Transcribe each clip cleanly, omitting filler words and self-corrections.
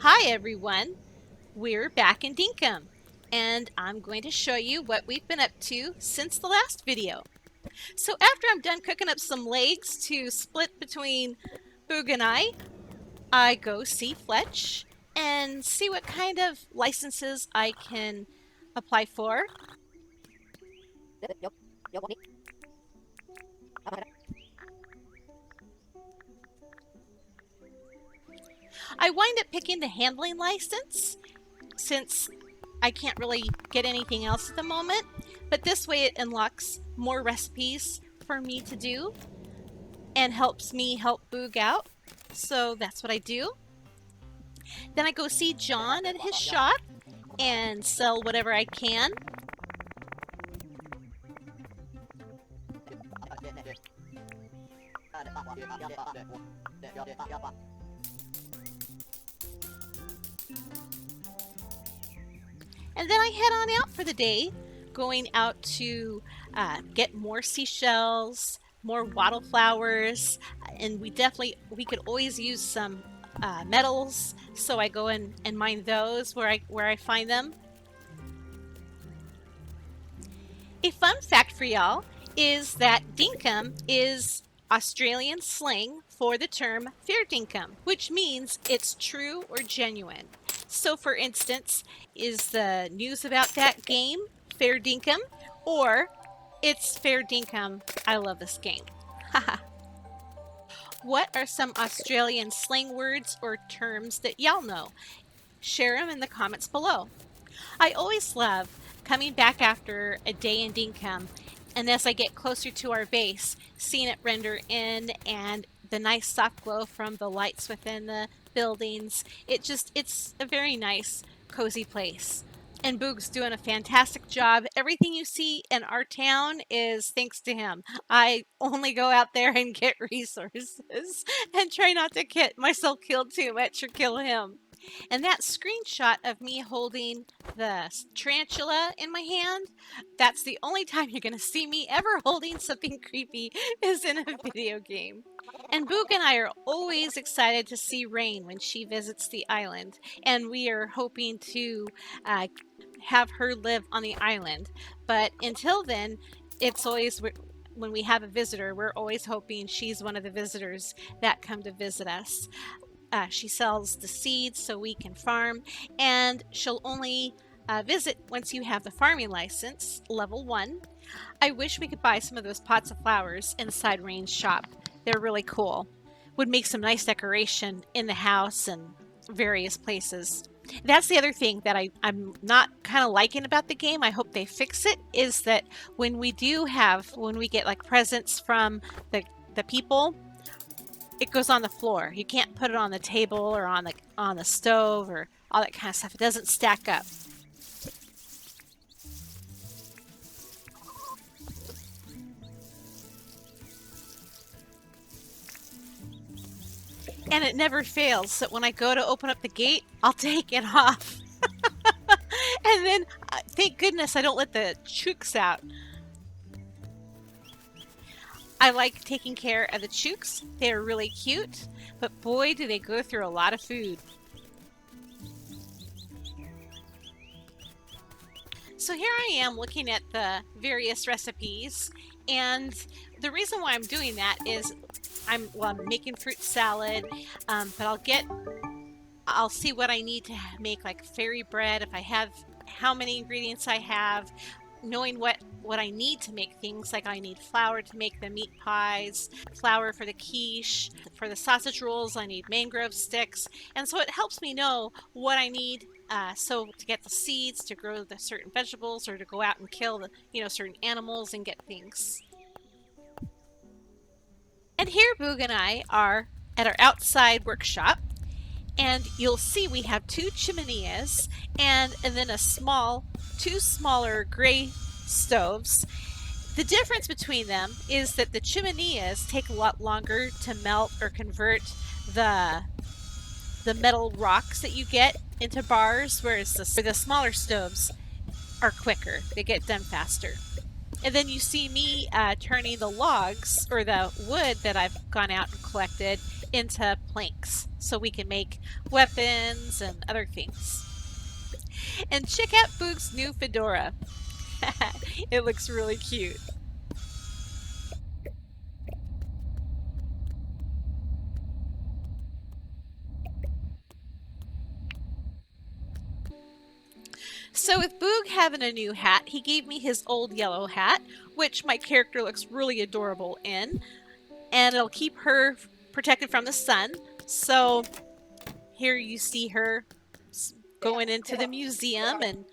Hi everyone, we're back in Dinkum and I'm going to show you what we've been up to since the last video. So after I'm done cooking up some legs to split between Bugh and I go see Fletch and see what kind of licenses I can apply for. I wind up picking the handling license since I can't really get anything else at the moment, but this way it unlocks more recipes for me to do and helps me help Bugh out. So that's what I do. Then I go see John at his shop and sell whatever I can. And then I head on out for the day, going out to get more seashells, more wattle flowers, and we could always use some metals, so I go and mine those where I find them. A fun fact for y'all is that Dinkum is Australian slang for the term fair dinkum, which means it's true or genuine. So for instance, is the news about that game fair dinkum, or it's fair dinkum, I love this game. What are some Australian slang words or terms that y'all know? Share them in the comments below. I always love coming back after a day in Dinkum, and as I get closer to our base, seeing it render in and the nice soft glow from the lights within the buildings, it's a very nice, cozy place. And Bugh's doing a fantastic job. Everything you see in our town is thanks to him. I only go out there and get resources and try not to get myself killed too much or kill him. And that screenshot of me holding the tarantula in my hand, that's the only time you're going to see me ever holding something creepy is in a video game. And Bugh and I are always excited to see Rain when she visits the island, and we are hoping to have her live on the island. But until then, it's always when we have a visitor, we're always hoping she's one of the visitors that come to visit us. She sells the seeds so we can farm, and she'll only visit once you have the farming license, level 1. I wish we could buy some of those pots of flowers inside Rain's shop. They're really cool. Would make some nice decoration in the house and various places. That's the other thing that I'm not kind of liking about the game. I hope they fix it, is that when we get like presents from the people, it goes on the floor. You can't put it on the table or on the stove or all that kind of stuff. It doesn't stack up. And it never fails. So when I go to open up the gate, I'll take it off. And then, thank goodness I don't let the chooks out. I like taking care of the chooks. They're really cute, but boy, do they go through a lot of food. So here I am looking at the various recipes, and the reason why I'm doing that is I'm making fruit salad, but I'll see what I need to make, like fairy bread, if I have how many ingredients I have, knowing what I need to make things, like I need flour to make the meat pies, flour for the quiche, for the sausage rolls I need mangrove sticks, and so it helps me know what I need, so to get the seeds to grow the certain vegetables, or to go out and kill the certain animals and get things. And here Bugh and I are at our outside workshop, and you'll see we have 2 chimeneas and then two smaller gray stoves. The difference between them is that the chimeneas take a lot longer to melt or convert the metal rocks that you get into bars, whereas the smaller stoves are quicker. They get done faster. And then you see me turning the logs, or the wood that I've gone out and collected, into planks so we can make weapons and other things. And check out Boog's new fedora. It looks really cute. So with Boog having a new hat, he gave me his old yellow hat, which my character looks really adorable in, and it'll keep her protected from the sun. So here you see her going into the museum and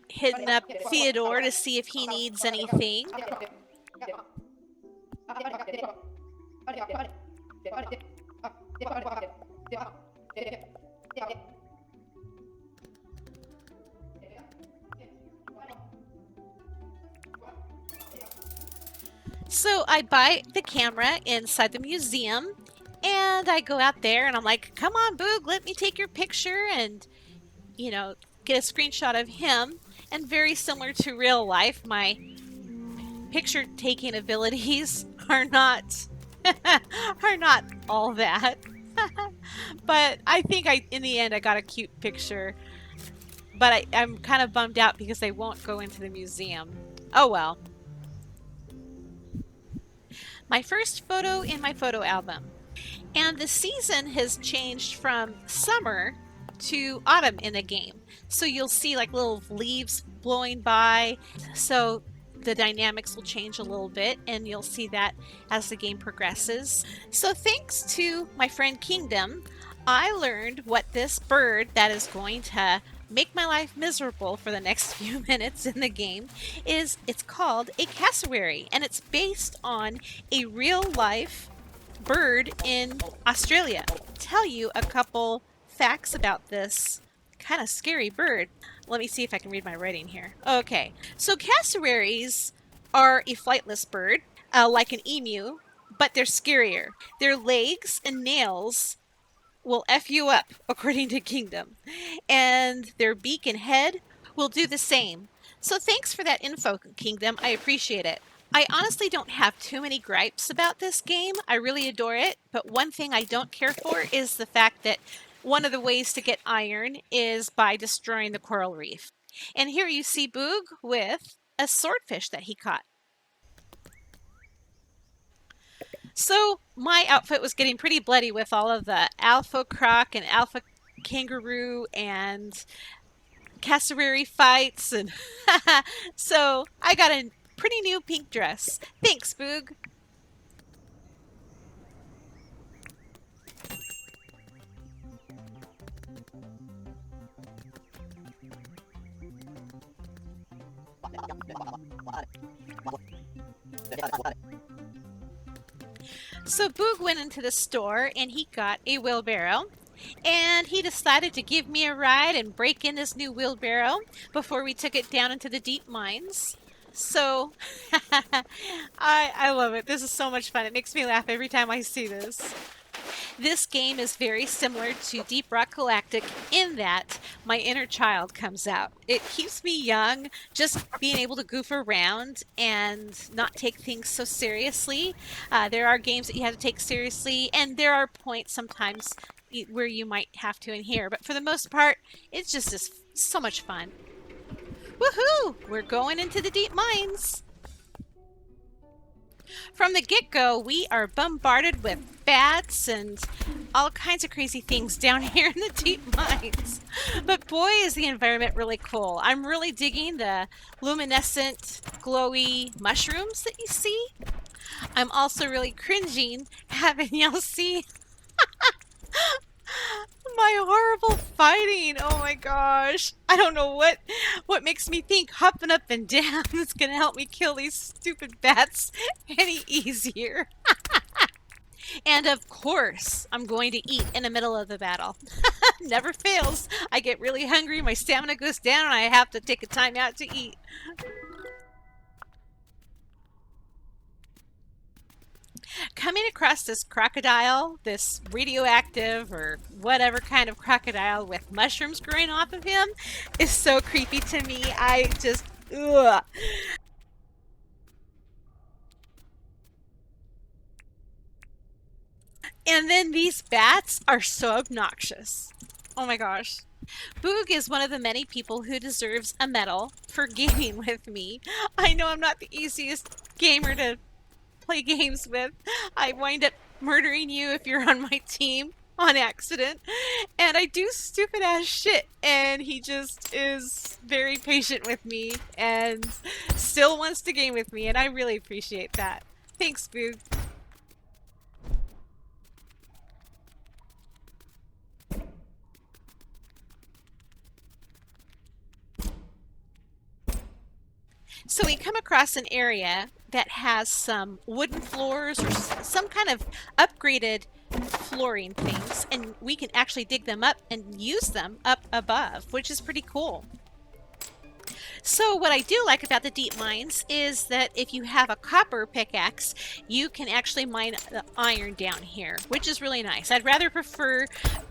hitting up Theodore to see if he needs anything. So I buy the camera inside the museum and I go out there and I'm like, come on, Boog, let me take your picture and, you know, get a screenshot of him. And very similar to real life, my picture taking abilities are not are not all that. But I think in the end I got a cute picture. But I'm kind of bummed out because they won't go into the museum. Oh well. My first photo in my photo album. And the season has changed from summer to autumn in the game. So you'll see like little leaves blowing by. So the dynamics will change a little bit and you'll see that as the game progresses. So thanks to my friend Kingdom, I learned what this bird that is going to make my life miserable for the next few minutes in the game is. It's called a cassowary, and it's based on a real life bird in Australia. I'll tell you a couple facts about this kind of scary bird. Let me see if I can read my writing here. Okay, so cassowaries are a flightless bird, like an emu, but they're scarier. Their legs and nails will F you up, according to Kingdom. And their beak and head will do the same. So thanks for that info, Kingdom. I appreciate it. I honestly don't have too many gripes about this game. I really adore it. But one thing I don't care for is the fact that one of the ways to get iron is by destroying the coral reef. And here you see Boog with a swordfish that he caught. So my outfit was getting pretty bloody with all of the alpha croc and alpha kangaroo and cassowary fights, and so I got a pretty new pink dress. Thanks, Boog. So Boog went into the store and he got a wheelbarrow. And he decided to give me a ride and break in this new wheelbarrow before we took it down into the deep mines. So I love it. This is so much fun. It makes me laugh every time I see this. This game is very similar to Deep Rock Galactic in that my inner child comes out. It keeps me young, just being able to goof around and not take things so seriously. There are games that you have to take seriously, and there are points sometimes where you might have to in here, but for the most part, it's just so much fun. Woohoo! We're going into the deep mines! From the get-go, we are bombarded with bats and all kinds of crazy things down here in the deep mines. But boy, is the environment really cool. I'm really digging the luminescent, glowy mushrooms that you see. I'm also really cringing having y'all see my horrible fighting. Oh my gosh. I don't know what makes me think hopping up and down is going to help me kill these stupid bats any easier. And of course, I'm going to eat in the middle of the battle. Never fails. I get really hungry, my stamina goes down, and I have to take a time out to eat. Coming across this crocodile, this radioactive or whatever kind of crocodile with mushrooms growing off of him, is so creepy to me. I just, ugh. And then these bats are so obnoxious. Oh my gosh. Boog is one of the many people who deserves a medal for gaming with me. I know I'm not the easiest gamer to play games with. I wind up murdering you if you're on my team on accident. And I do stupid ass shit. And he just is very patient with me and still wants to game with me. And I really appreciate that. Thanks, Boog. So we come across an area that has some wooden floors or some kind of upgraded flooring things, and we can actually dig them up and use them up above, which is pretty cool. So what I do like about the deep mines is that if you have a copper pickaxe, you can actually mine the iron down here, which is really nice. I'd rather prefer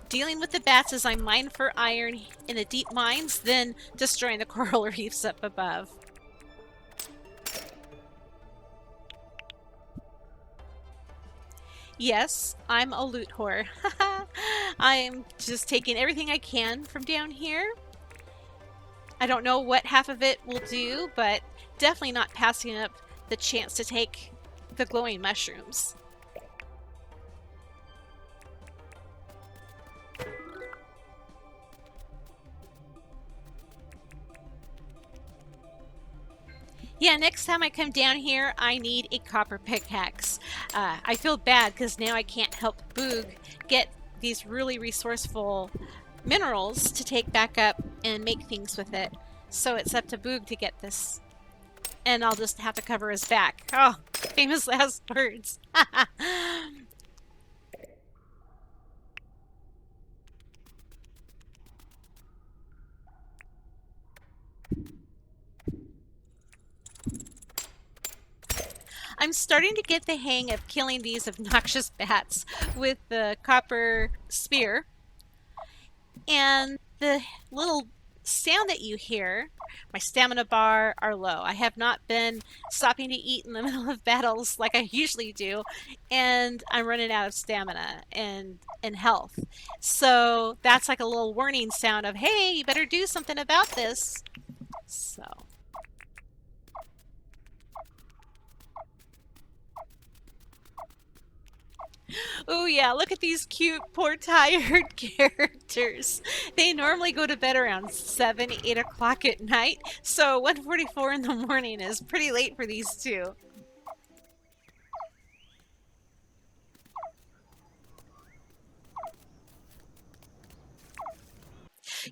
dealing with the bats as I mine for iron in the deep mines than destroying the coral reefs up above. Yes, I'm a loot whore. I'm just taking everything I can from down here. I don't know what half of it will do, but definitely not passing up the chance to take the glowing mushrooms. Yeah, next time I come down here, I need a copper pickaxe. I feel bad because now I can't help Boog get these really resourceful minerals to take back up and make things with it. So it's up to Boog to get this. And I'll just have to cover his back. Oh, famous last words. I'm starting to get the hang of killing these obnoxious bats with the copper spear. And the little sound that you hear, my stamina bar are low. I have not been stopping to eat in the middle of battles like I usually do, and I'm running out of stamina and health. So that's like a little warning sound of, hey, you better do something about this. So oh yeah, look at these cute, poor, tired characters. They normally go to bed around 7, 8 o'clock at night, so 1:44 in the morning is pretty late for these two.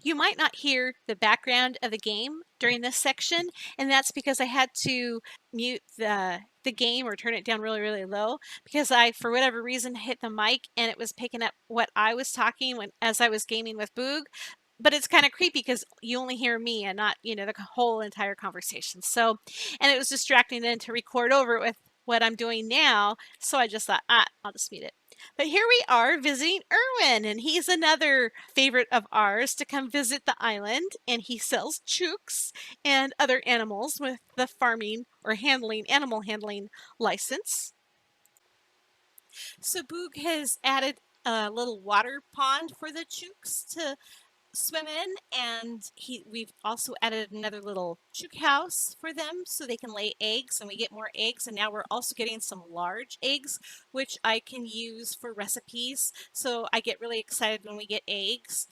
You might not hear the background of the game during this section, and that's because I had to mute the game or turn it down really, really low because I, for whatever reason, hit the mic and it was picking up what I was talking when as I was gaming with Boog. But it's kind of creepy because you only hear me and not, the whole entire conversation. So, and it was distracting then to record over it with what I'm doing now. So I just thought, I'll just mute it. But here we are visiting Erwin, and he's another favorite of ours to come visit the island, and he sells chooks and other animals with the farming or animal handling license. So Boog has added a little water pond for the chooks to swim in, and we've also added another little chook house for them so they can lay eggs and we get more eggs, and now we're also getting some large eggs which I can use for recipes, so I get really excited when we get eggs.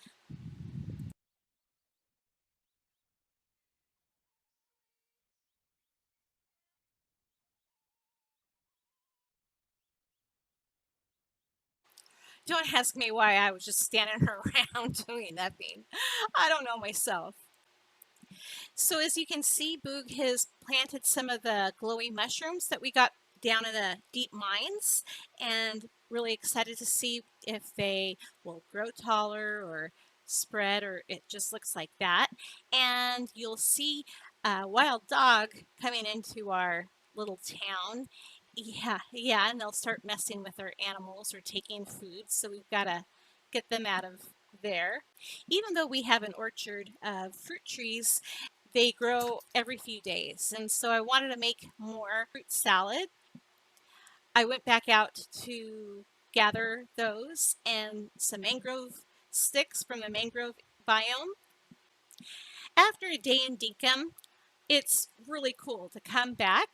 Don't ask me why I was just standing around doing nothing. I don't know myself. So as you can see, Boog has planted some of the glowy mushrooms that we got down in the deep mines, and really excited to see if they will grow taller or spread, or it just looks like that. And you'll see a wild dog coming into our little town. Yeah, yeah, and they'll start messing with our animals or taking food, so we've got to get them out of there. Even though we have an orchard of fruit trees, they grow every few days. And so I wanted to make more fruit salad. I went back out to gather those and some mangrove sticks from the mangrove biome. After a day in Dinkum, it's really cool to come back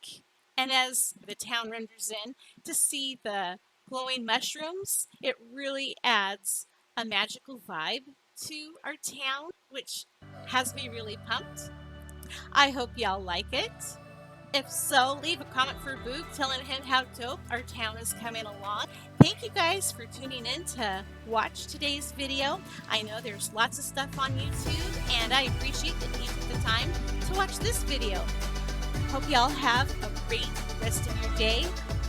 and as the town renders in to see the glowing mushrooms. It really adds a magical vibe to our town, which has me really pumped. I hope y'all like it. If so, leave a comment for Bugh telling him how dope our town is coming along. Thank you guys for tuning in to watch today's video. I know there's lots of stuff on YouTube, and I appreciate that you took the time to watch this video. Hope y'all have a great rest of your day.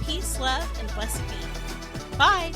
Peace, love, and blessed be. Bye!